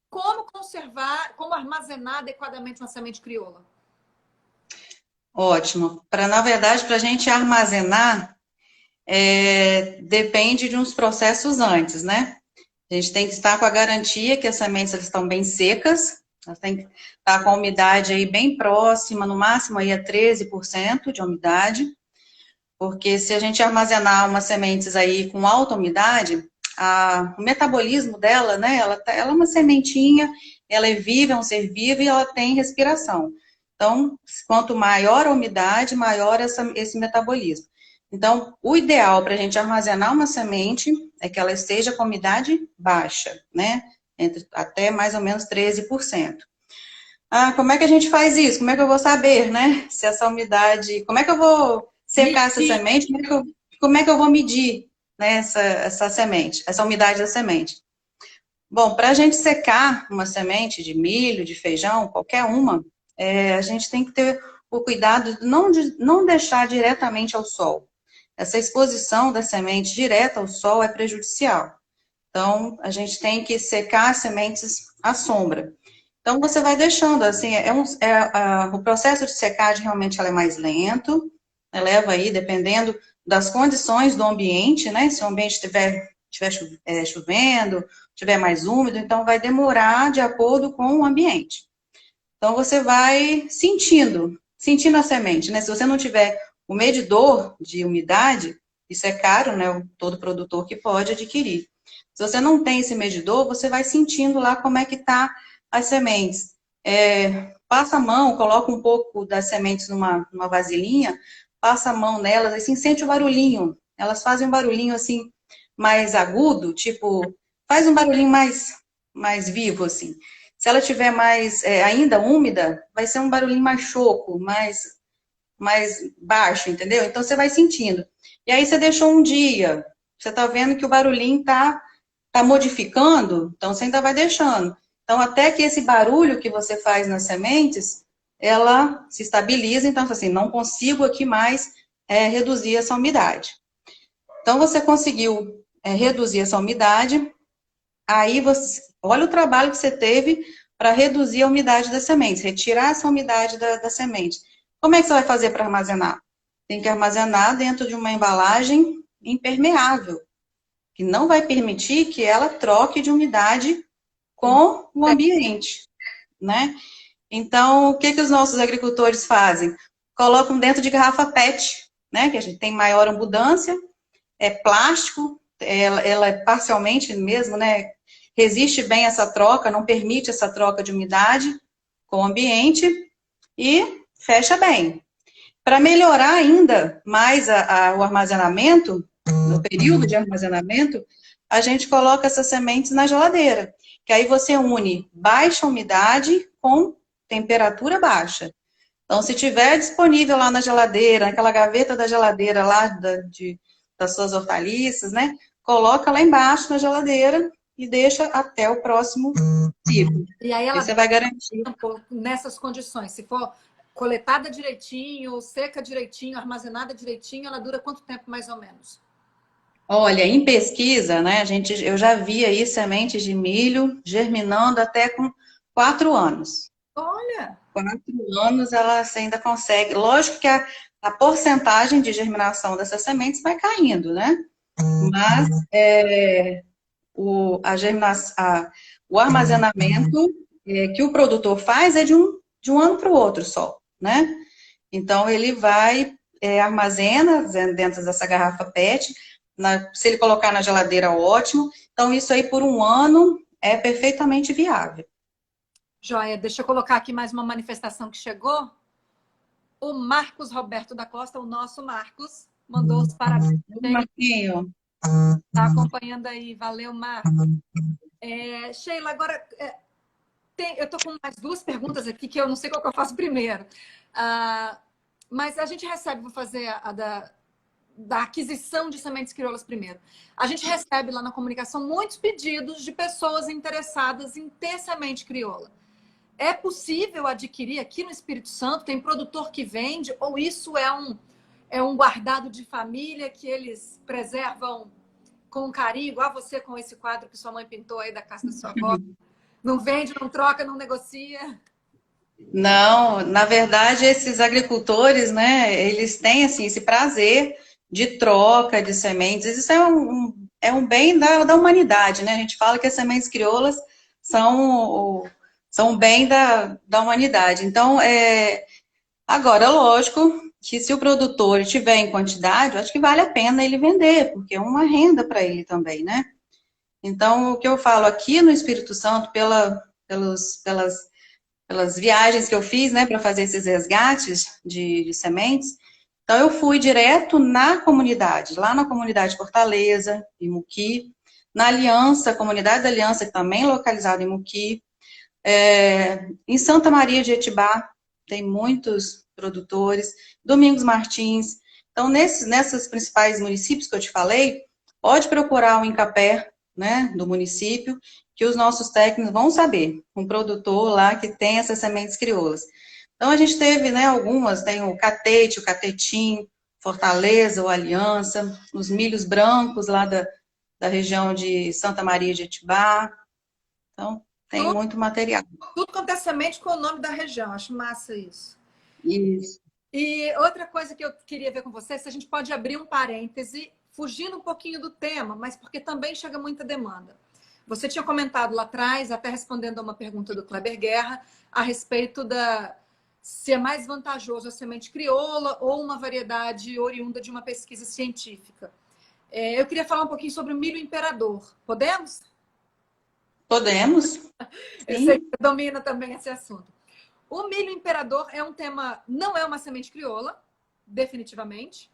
como conservar, como armazenar adequadamente uma semente crioula. Ótimo. Na verdade, para a gente armazenar, depende de uns processos antes, né? A gente tem que estar com a garantia que as sementes estão bem secas, elas têm que estar com a umidade aí bem próxima, no máximo aí a 13% de umidade, porque se a gente armazenar umas sementes aí com alta umidade, o metabolismo dela, né, ela é uma sementinha, ela é viva, é um ser vivo e ela tem respiração. Então, quanto maior a umidade, maior esse metabolismo. Então, o ideal para a gente armazenar uma semente é que ela esteja com umidade baixa, né? Até mais ou menos 13%. Como é que a gente faz isso? Como é que eu vou saber, né? Se essa umidade... Como é que eu vou secar essa semente? Como é que eu vou medir, né, essa semente, essa umidade da semente? Bom, para a gente secar uma semente de milho, de feijão, qualquer uma, a gente tem que ter o cuidado de não deixar diretamente ao sol. Essa exposição da semente direta ao sol é prejudicial. Então, a gente tem que secar as sementes à sombra. Então, você vai deixando, assim, o processo de secagem realmente ela é mais lento, leva aí, dependendo das condições do ambiente, né? Se o ambiente estiver chovendo, estiver mais úmido, então vai demorar de acordo com o ambiente. Então, você vai sentindo a semente, né? Se você não tiver o medidor de umidade, Isso é caro, né? Todo produtor que pode adquirir. Se você não tem esse medidor, você vai sentindo lá como é que tá as sementes. Passa a mão, coloca um pouco das sementes numa vasilhinha, passa a mão nelas, assim, sente o barulhinho. Elas fazem um barulhinho assim mais agudo, tipo, faz um barulhinho mais vivo, assim. Se ela tiver mais ainda úmida, vai ser um barulhinho mais choco, mais baixo, entendeu? Então você vai sentindo. E aí você deixou um dia, você tá vendo que o barulhinho tá modificando, então você ainda vai deixando. Então, até que esse barulho que você faz nas sementes, ela se estabiliza, então, assim, não consigo aqui mais reduzir essa umidade. Então, você conseguiu reduzir essa umidade, aí você, olha o trabalho que você teve para reduzir a umidade das sementes, retirar essa umidade da semente. Como é que você vai fazer para armazenar? Tem que armazenar dentro de uma embalagem impermeável, que não vai permitir que ela troque de umidade com o ambiente, né? Então, o que os nossos agricultores fazem? Colocam dentro de garrafa PET, né? Que a gente tem maior abundância, é plástico, ela é parcialmente mesmo, né? Resiste bem essa troca, não permite essa troca de umidade com o ambiente e fecha bem. Para melhorar ainda mais o armazenamento, no período de armazenamento, a gente coloca essas sementes na geladeira, que aí você une baixa umidade com temperatura baixa. Então, se tiver disponível lá na geladeira, naquela gaveta da geladeira lá das suas hortaliças, né? Coloca lá embaixo na geladeira e deixa até o próximo ciclo. E aí ela você vai garantir. Nessas condições, se for coletada direitinho, seca direitinho, armazenada direitinho, ela dura quanto tempo mais ou menos? Olha, em pesquisa, né, eu já vi aí sementes de milho germinando até com 4 anos. Olha! 4 anos ela ainda consegue. Lógico que a porcentagem de germinação dessas sementes vai caindo, né? Mas o armazenamento que o produtor faz é de um ano para o outro só, né? Então ele vai, armazena dentro dessa garrafa PET, se ele colocar na geladeira, ótimo. Então isso aí por um ano é perfeitamente viável. Joia, deixa eu colocar aqui mais uma manifestação que chegou. O Marcos Roberto da Costa, o nosso Marcos, mandou os parabéns. Marquinho. Está acompanhando aí, valeu, Marcos. Sheila, agora eu estou com mais 2 perguntas aqui que eu não sei qual que eu faço primeiro. Mas a gente recebe, vou fazer a da aquisição de sementes crioulas primeiro. A gente recebe lá na comunicação muitos pedidos de pessoas interessadas em ter semente crioula. É possível adquirir aqui no Espírito Santo? Tem produtor que vende? Ou isso é um guardado de família que eles preservam com carinho, igual você com esse quadro que sua mãe pintou aí da casa da sua avó? Não vende, não troca, não negocia? Não, na verdade, esses agricultores, né, eles têm, assim, esse prazer de troca de sementes. Isso é um bem da humanidade, né? A gente fala que as sementes crioulas são um bem da humanidade. Então, agora, lógico que se o produtor tiver em quantidade, eu acho que vale a pena ele vender, porque é uma renda para ele também, né? Então, o que eu falo aqui no Espírito Santo, pelas viagens que eu fiz, né, para fazer esses resgates de sementes, então eu fui direto na comunidade, lá na comunidade Fortaleza, em Muqui, na Aliança, comunidade da Aliança, também localizada em Muqui, em Santa Maria de Etibá, tem muitos produtores, Domingos Martins. Então, nesses principais municípios que eu te falei, pode procurar o Incapé, né, do município, que os nossos técnicos vão saber, um produtor lá que tem essas sementes crioulas. Então, a gente teve, né, algumas, tem o Catete, o Catetim, Fortaleza, o Aliança, os milhos brancos lá da região de Santa Maria de Etibá. Então, tem muito material. Tudo quanto é semente com o nome da região. Acho massa isso. Isso. E outra coisa que eu queria ver com você, se a gente pode abrir um parêntese, fugindo um pouquinho do tema, mas porque também chega muita demanda. Você tinha comentado lá atrás, até respondendo a uma pergunta do Kleber Guerra, a respeito da se é mais vantajoso a semente crioula ou uma variedade oriunda de uma pesquisa científica. Eu queria falar um pouquinho sobre o milho imperador. Podemos? Podemos, Eu sei que sim. você domina também esse assunto. O milho imperador é um tema, não é uma semente crioula, definitivamente.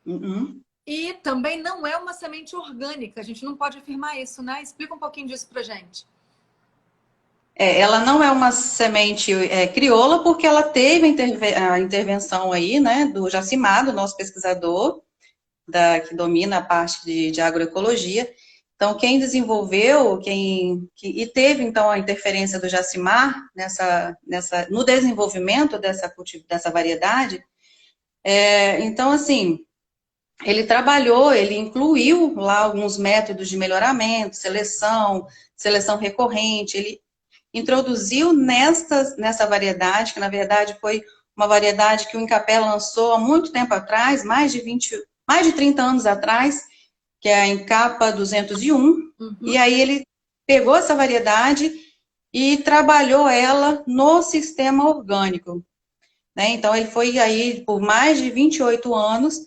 Uhum. E também não é uma semente orgânica. A gente não pode afirmar isso, né? Explica um pouquinho disso pra gente. Ela não é uma semente crioula porque ela teve a intervenção aí, né, do Jacimar, do nosso pesquisador, que domina a parte de agroecologia. Então, quem desenvolveu, e teve, então, a interferência do Jacimar no desenvolvimento dessa variedade, então, assim, ele trabalhou, ele incluiu lá alguns métodos de melhoramento, seleção recorrente, ele introduziu nessa variedade, que na verdade foi uma variedade que o Incapé lançou há muito tempo atrás, mais de 30 anos atrás, que é a Incapa 201, e aí ele pegou essa variedade e trabalhou ela no sistema orgânico, né? Então ele foi aí por mais de 28 anos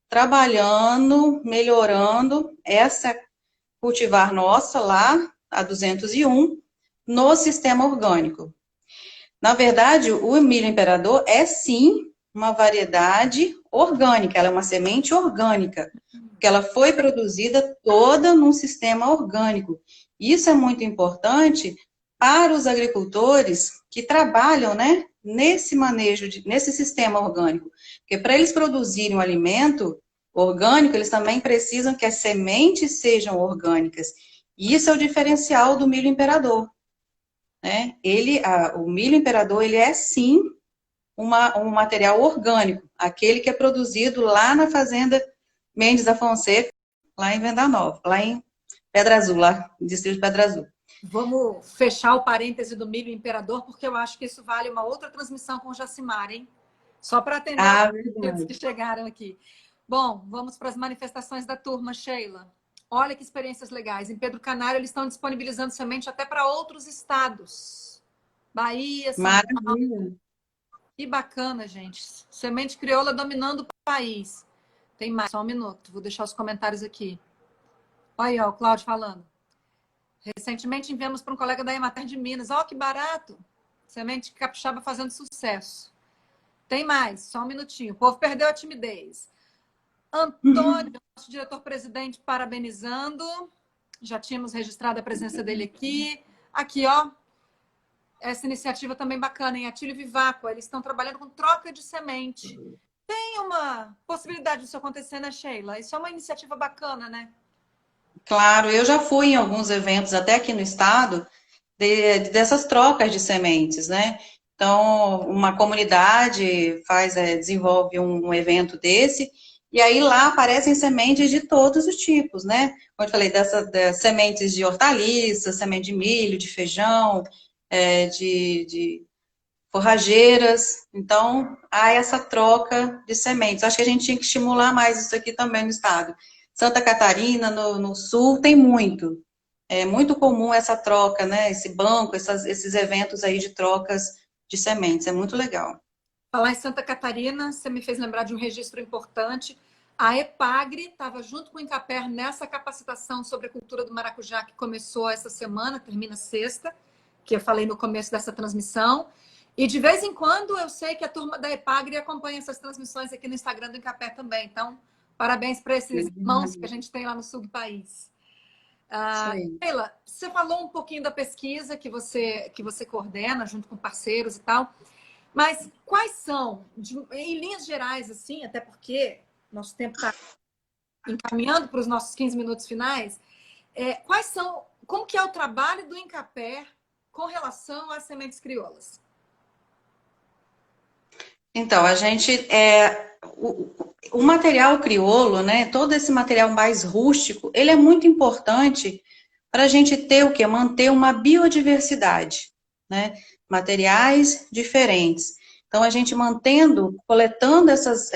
trabalhando, melhorando essa cultivar nossa lá, a 201, no sistema orgânico. Na verdade, o milho imperador é sim uma variedade orgânica, ela é uma semente orgânica, porque ela foi produzida toda num sistema orgânico. Isso é muito importante para os agricultores que trabalham, né, nesse manejo, nesse sistema orgânico. Porque para eles produzirem um alimento orgânico, eles também precisam que as sementes sejam orgânicas. E isso é o diferencial do milho imperador, né? O milho imperador, ele é sim um material orgânico, aquele que é produzido lá na fazenda Mendes da Fonseca, lá em Venda Nova, lá em Pedra Azul, lá no distrito de Pedra Azul. Vamos fechar o parêntese do milho imperador, porque eu acho que isso vale uma outra transmissão com o Jacimar, hein? Só para atender os que chegaram aqui. Bom, vamos para as manifestações da turma, Sheila. Olha que experiências legais. Em Pedro Canário, eles estão disponibilizando semente até para outros estados. Bahia, São Paulo. Que bacana, gente. Semente crioula dominando o país. Tem mais, só um minuto. Vou deixar os comentários aqui. Olha aí, ó, o Cláudio falando. Recentemente enviamos para um colega da Emater de Minas. Ó, que barato. Semente capixaba fazendo sucesso. Tem mais, só um minutinho. O povo perdeu a timidez. Antônio, nosso diretor-presidente, parabenizando. Já tínhamos registrado a presença dele aqui. Aqui, ó. Essa iniciativa também bacana, em Atílio Vivaco. Eles estão trabalhando com troca de semente. Tem uma possibilidade disso acontecer, né, Sheila? Isso é uma iniciativa bacana, né? Claro, eu já fui em alguns eventos, até aqui no estado, dessas trocas de sementes, né? Então, uma comunidade desenvolve um evento desse, e aí lá aparecem sementes de todos os tipos, né? Como eu falei, das sementes de hortaliça, semente de milho, de feijão, de forrageiras. Então, há essa troca de sementes. Acho que a gente tinha que estimular mais isso aqui também no estado. Santa Catarina, no sul, tem muito. É muito comum essa troca, né? Esse banco, esses eventos aí de trocas de sementes. É muito legal. Falar em Santa Catarina, você me fez lembrar de um registro importante. A EPAGRE estava junto com o Incaper nessa capacitação sobre a cultura do maracujá que começou essa semana, termina sexta, que eu falei no começo dessa transmissão. E de vez em quando eu sei que a turma da EPAGRE acompanha essas transmissões aqui no Instagram do Incaper também. Então, parabéns para esses irmãos que a gente tem lá no sul do país. Sheila, você falou um pouquinho da pesquisa que você coordena junto com parceiros e tal. Mas quais são, em linhas gerais, assim, até porque nosso tempo está encaminhando para os nossos 15 minutos finais, como que é o trabalho do Incaper com relação às sementes crioulas? Então, o material crioulo, né, todo esse material mais rústico, ele é muito importante para a gente ter o quê? Manter uma biodiversidade, né? Materiais diferentes. Então, a gente coletando essas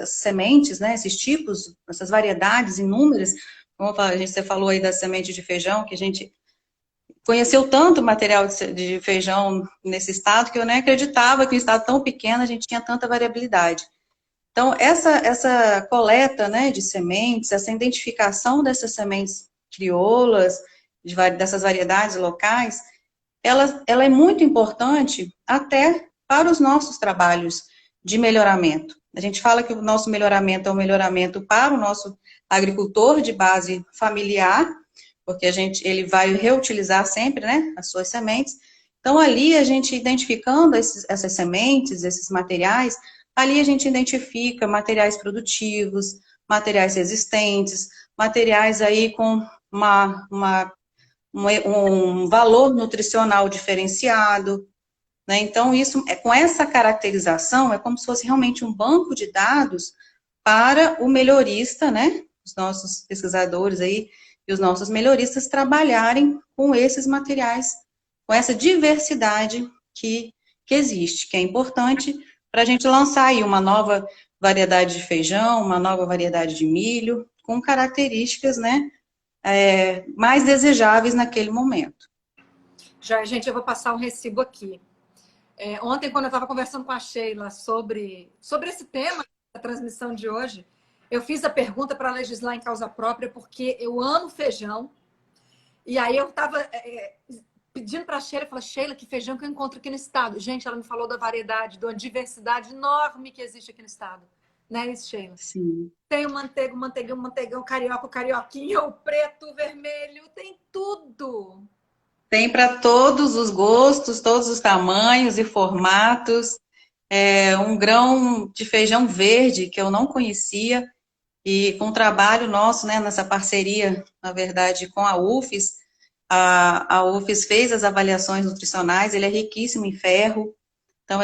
sementes, né, esses tipos, essas variedades inúmeras, como você falou aí da semente de feijão, que a gente conheceu tanto material de feijão nesse estado que eu nem acreditava que em um estado tão pequeno a gente tinha tanta variabilidade. Então, essa coleta, né, de sementes, essa identificação dessas sementes crioulas, dessas variedades locais, ela é muito importante até para os nossos trabalhos de melhoramento. A gente fala que o nosso melhoramento é um melhoramento para o nosso agricultor de base familiar, porque ele vai reutilizar sempre, né, as suas sementes. Então, ali a gente identificando essas sementes, esses materiais, ali a gente identifica materiais produtivos, materiais resistentes, materiais aí com um valor nutricional diferenciado, né? Então, com essa caracterização, é como se fosse realmente um banco de dados para o melhorista, né? Os nossos pesquisadores aí e os nossos melhoristas trabalharem com esses materiais, com essa diversidade que existe, que é importante para a gente lançar aí uma nova variedade de feijão, uma nova variedade de milho, com características, né, mais desejáveis naquele momento. Já, gente, eu vou passar um recibo aqui. Ontem, quando eu estava conversando com a Sheila sobre esse tema da transmissão de hoje, eu fiz a pergunta para legislar em causa própria, porque eu amo feijão. E aí eu estava pedindo para a Sheila, eu falei, Sheila, que feijão que eu encontro aqui no estado? Gente, ela me falou da variedade, da diversidade enorme que existe aqui no estado. Não é isso, Sheila? Sim. Tem o manteiga, o manteigão, o manteigão, o carioca, o carioquinha, o preto, o vermelho, tem tudo. Tem para todos os gostos, todos os tamanhos e formatos. Um grão de feijão verde que eu não conhecia, e com o trabalho nosso, né, nessa parceria, na verdade, com a UFES, a UFES fez as avaliações nutricionais, ele é riquíssimo em ferro, então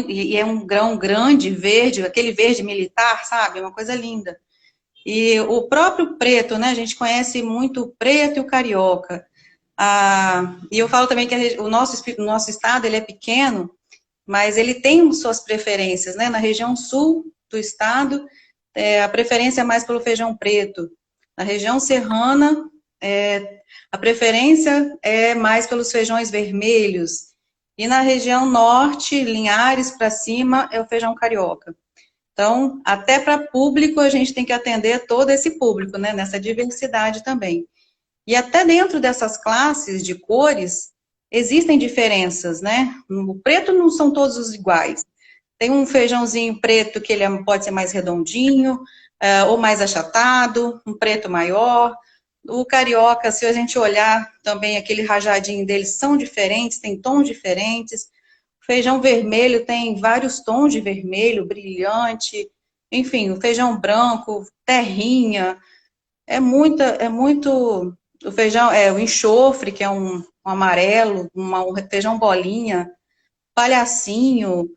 e é um grão grande, verde, aquele verde militar, sabe, uma coisa linda. E o próprio preto, né, a gente conhece muito o preto e o carioca. E eu falo também que o nosso estado, ele é pequeno, mas ele tem suas preferências, né, na região sul do estado, a preferência é mais pelo feijão preto. Na região serrana, a preferência é mais pelos feijões vermelhos. E na região norte, Linhares para cima, é o feijão carioca. Então, até para público, a gente tem que atender todo esse público, né, nessa diversidade também. E até dentro dessas classes de cores, existem diferenças, né? O preto não são todos os iguais. Tem um feijãozinho preto que ele pode ser mais redondinho, ou mais achatado, um preto maior. O carioca, se a gente olhar também, aquele rajadinho deles são diferentes, tem tons diferentes. O feijão vermelho tem vários tons de vermelho, brilhante. Enfim, o feijão branco, terrinha. É muito... O feijão, o enxofre, que é um amarelo, um feijão bolinha, palhacinho,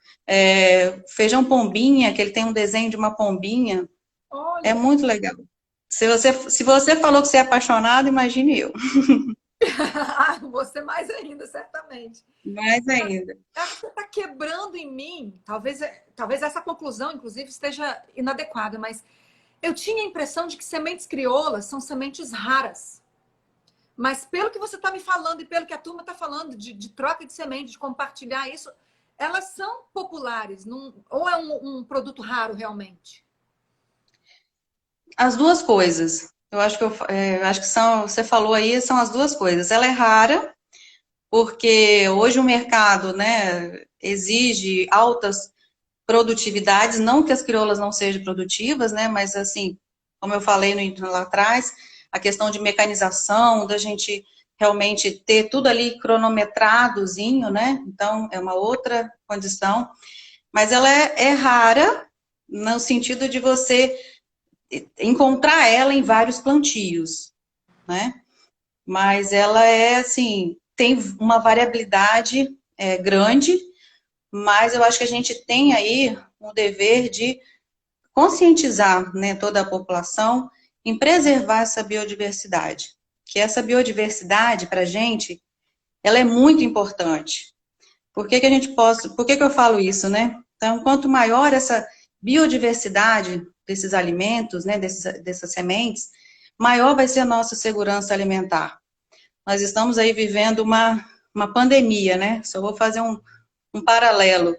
feijão pombinha, que ele tem um desenho de uma pombinha. Olha. É muito legal. Se você falou que você é apaixonado, imagine eu. Você mais ainda, certamente. Mais ainda. Você está quebrando em mim, talvez essa conclusão, inclusive, esteja inadequada, mas eu tinha a impressão de que sementes crioulas são sementes raras. Mas pelo que você está me falando e pelo que a turma está falando de troca de semente, de compartilhar isso, elas são populares, ou é um produto raro realmente? As duas coisas. Eu acho que você falou aí, são as duas coisas. Ela é rara, porque hoje o mercado, né, exige altas produtividades, não que as crioulas não sejam produtivas, né, mas assim, como eu falei lá atrás, a questão de mecanização, da gente realmente ter tudo ali cronometradozinho, né, então é uma outra condição, mas ela é rara no sentido de você encontrar ela em vários plantios, né, mas ela assim, tem uma variabilidade grande, mas eu acho que a gente tem aí um dever de conscientizar, né, toda a população em preservar essa biodiversidade. Que essa biodiversidade, para a gente, ela é muito importante. Por que que eu falo isso, né? Então, quanto maior essa biodiversidade desses alimentos, né, dessas sementes, maior vai ser a nossa segurança alimentar. nós estamos aí vivendo uma pandemia, né? Só vou fazer um paralelo.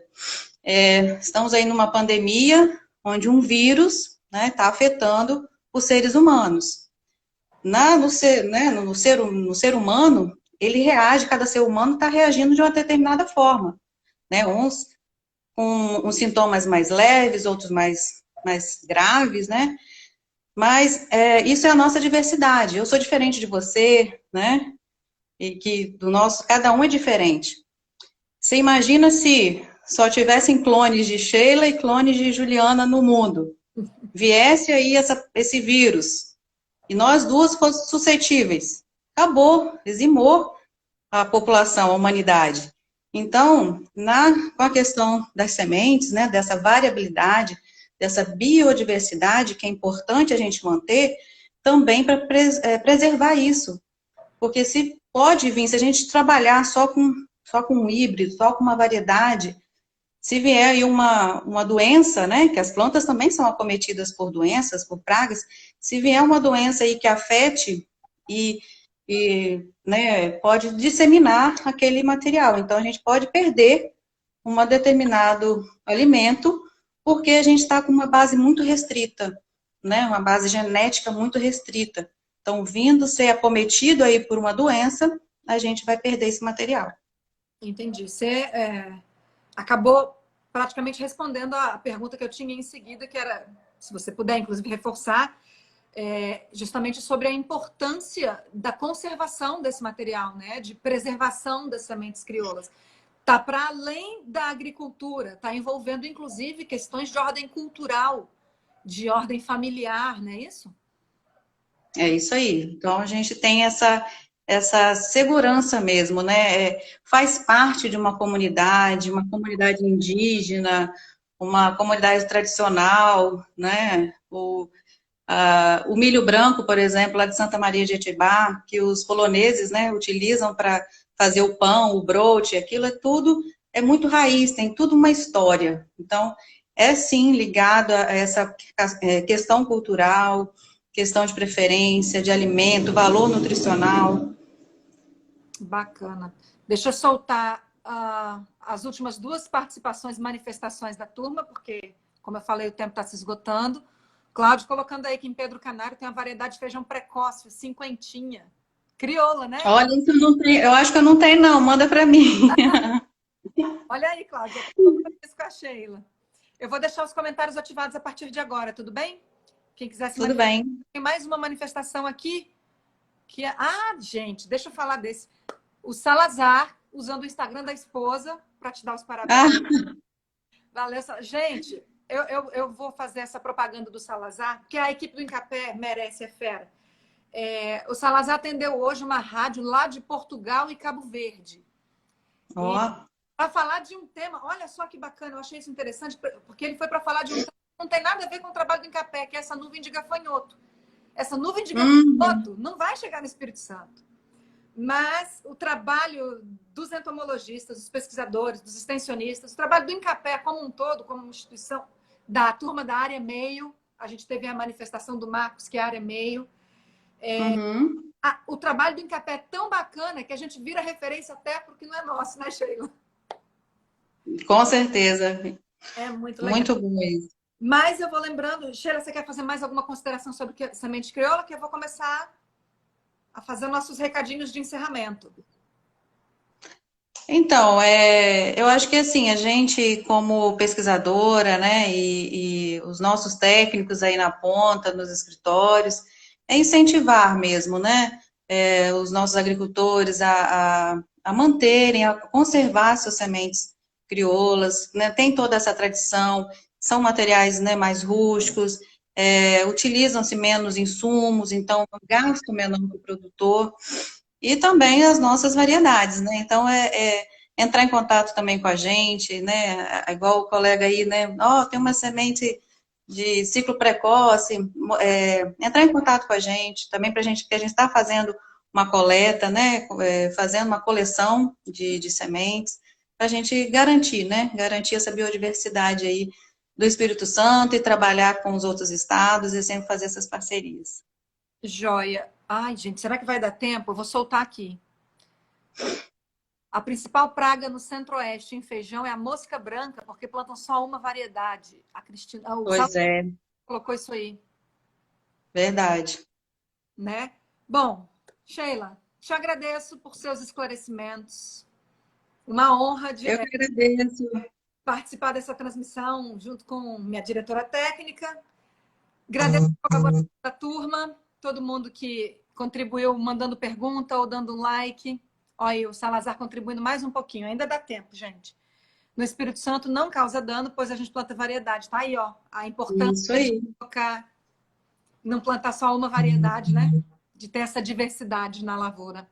Estamos aí numa pandemia onde um vírus, né, está afetando os seres humanos. No ser humano, ele reage, cada ser humano está reagindo de uma determinada forma, né? Uns com uns sintomas mais leves, outros mais graves, né? Mas isso é a nossa diversidade. Eu sou diferente de você, né? E que cada um é diferente. Você imagina se só tivessem clones de Sheila e clones de Juliana no mundo? Viesse aí esse vírus e nós duas fossemos suscetíveis. Acabou, dizimou a população, a humanidade. Então, com a questão das sementes, né, dessa variabilidade, dessa biodiversidade, que é importante a gente manter, também para preservar isso. Porque se a gente trabalhar só com um híbrido, só com uma variedade, se vier aí uma doença, né, que as plantas também são acometidas por doenças, por pragas, se vier uma doença aí que afete e né, pode disseminar aquele material. Então, a gente pode perder um determinado alimento porque a gente está com uma base muito restrita, né, uma base genética muito restrita. Então, vindo ser acometido aí por uma doença, a gente vai perder esse material. Entendi. Você acabou praticamente respondendo a pergunta que eu tinha em seguida, que era, se você puder, inclusive, reforçar, justamente sobre a importância da conservação desse material, né? De preservação das sementes crioulas. Está para além da agricultura, está envolvendo, inclusive, questões de ordem cultural, de ordem familiar, não é isso? É isso aí. Então, a gente tem essa segurança mesmo, né? Faz parte de uma comunidade indígena, uma comunidade tradicional, né? O milho branco, por exemplo, lá de Santa Maria de Etibá, que os poloneses, né, utilizam para fazer o pão, o broche, aquilo é muito raiz, tem tudo uma história. Então, sim ligado a essa questão cultural, questão de preferência, de alimento, valor nutricional. Bacana. Deixa eu soltar as últimas duas participações, manifestações da turma, porque, como eu falei, o tempo está se esgotando. Cláudio colocando aí que em Pedro Canário tem uma variedade de feijão precoce, cinquentinha. Crioula, né? Olha, isso eu não tenho, eu acho que eu não tenho, não. Manda para mim. Olha aí, Cláudia. Eu isso com a Sheila. Eu vou deixar os comentários ativados a partir de agora, tudo bem? Quem quiser se Tudo bem. Tem mais uma manifestação aqui. Gente, deixa eu falar desse. O Salazar, usando o Instagram da esposa para te dar os parabéns. Valeu, gente. Eu vou fazer essa propaganda do Salazar, que a equipe do Incapé merece, é fera. O Salazar atendeu hoje uma rádio lá de Portugal e Cabo Verde. Para falar de um tema, olha só que bacana, eu achei isso interessante, porque ele foi para falar de um tema que não tem nada a ver com o trabalho do Incapé, que é essa nuvem de gafanhoto. Essa nuvem de gafanhoto não vai chegar no Espírito Santo. Mas o trabalho dos entomologistas, dos pesquisadores, dos extensionistas, o trabalho do Incapé como um todo, como instituição, da turma da área meio, a gente teve a manifestação do Marcos, que é a área meio. O trabalho do Incapé é tão bacana que a gente vira referência até porque não é nosso, né, Sheila? Com certeza. É muito legal. Muito bom isso. Mas eu vou lembrando, Sheila, você quer fazer mais alguma consideração sobre semente crioula? Que eu vou começar a fazer nossos recadinhos de encerramento. Então, eu acho que assim, a gente como pesquisadora, né, e os nossos técnicos aí na ponta, nos escritórios, incentivar mesmo, né, os nossos agricultores a manterem, a conservar suas sementes crioulas, né, tem toda essa tradição, são materiais, né, mais rústicos, utilizam-se menos insumos, então gasto menor para o produtor, e também as nossas variedades, né? Então, entrar em contato também com a gente, né? Igual o colega aí, né? Tem uma semente de ciclo precoce, entrar em contato com a gente, também para a gente, que a gente está fazendo uma coleta, né? Fazendo uma coleção de sementes, para a gente garantir, né? Garantir essa biodiversidade aí do Espírito Santo e trabalhar com os outros estados e sempre fazer essas parcerias. Joia. Ai, gente, será que vai dar tempo? Eu vou soltar aqui. A principal praga no centro-oeste em feijão é a mosca branca, porque plantam só uma variedade. A Cristina, o Sal Pois é, colocou isso aí, verdade. né? Bom, Sheila, te agradeço por seus esclarecimentos. Uma honra de Eu que agradeço. participar dessa transmissão junto com minha diretora técnica. Agradeço a colaboração da turma, todo mundo que contribuiu mandando pergunta ou dando um like. Olha aí, o Salazar contribuindo mais um pouquinho. Ainda dá tempo, gente. No Espírito Santo não causa dano, pois a gente planta variedade. Tá aí, ó, a Isso importância de aí, colocar, não plantar só uma variedade, né? De ter essa diversidade na lavoura.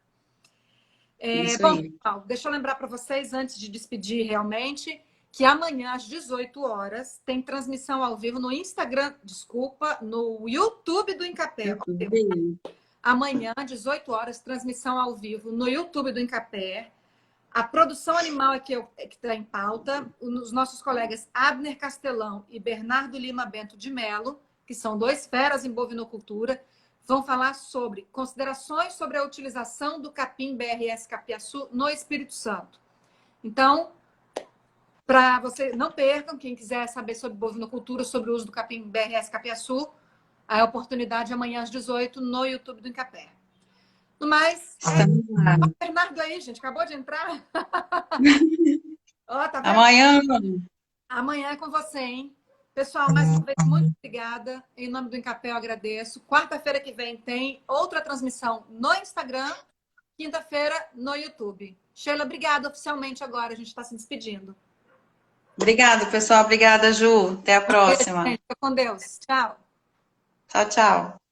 isso Bom, aí. pessoal, deixa eu lembrar para vocês, antes de despedir realmente, que amanhã, às 18 horas, tem transmissão ao vivo no Instagram, desculpa, no YouTube do Incapé. YouTube. Amanhã, às 18 horas, transmissão ao vivo no YouTube do Incapé. A produção animal é que está em pauta. Os nossos colegas Abner Castelão e Bernardo Lima Bento de Melo, que são dois feras em bovinocultura, vão falar sobre considerações sobre a utilização do capim BRS Capiaçu no Espírito Santo. Então, para você não percam, quem quiser saber sobre bovinocultura, sobre o uso do capim BRS Capiaçu, a oportunidade amanhã às 18 no YouTube do Incapé. No mais, Estamos lá. o Bernardo aí, gente, acabou de entrar. Ó, tá vendo? Amanhã, Amanhã é com você, hein? Pessoal, mais uma vez, muito obrigada. Em nome do Incapé, eu agradeço. Quarta-feira que vem tem outra transmissão no Instagram. Quinta-feira no YouTube. Sheila, obrigada oficialmente agora. A gente está se despedindo. obrigada, pessoal. Obrigada, Ju. Até a Beijo, próxima. gente. Fica com Deus. Tchau. Tchau, tchau.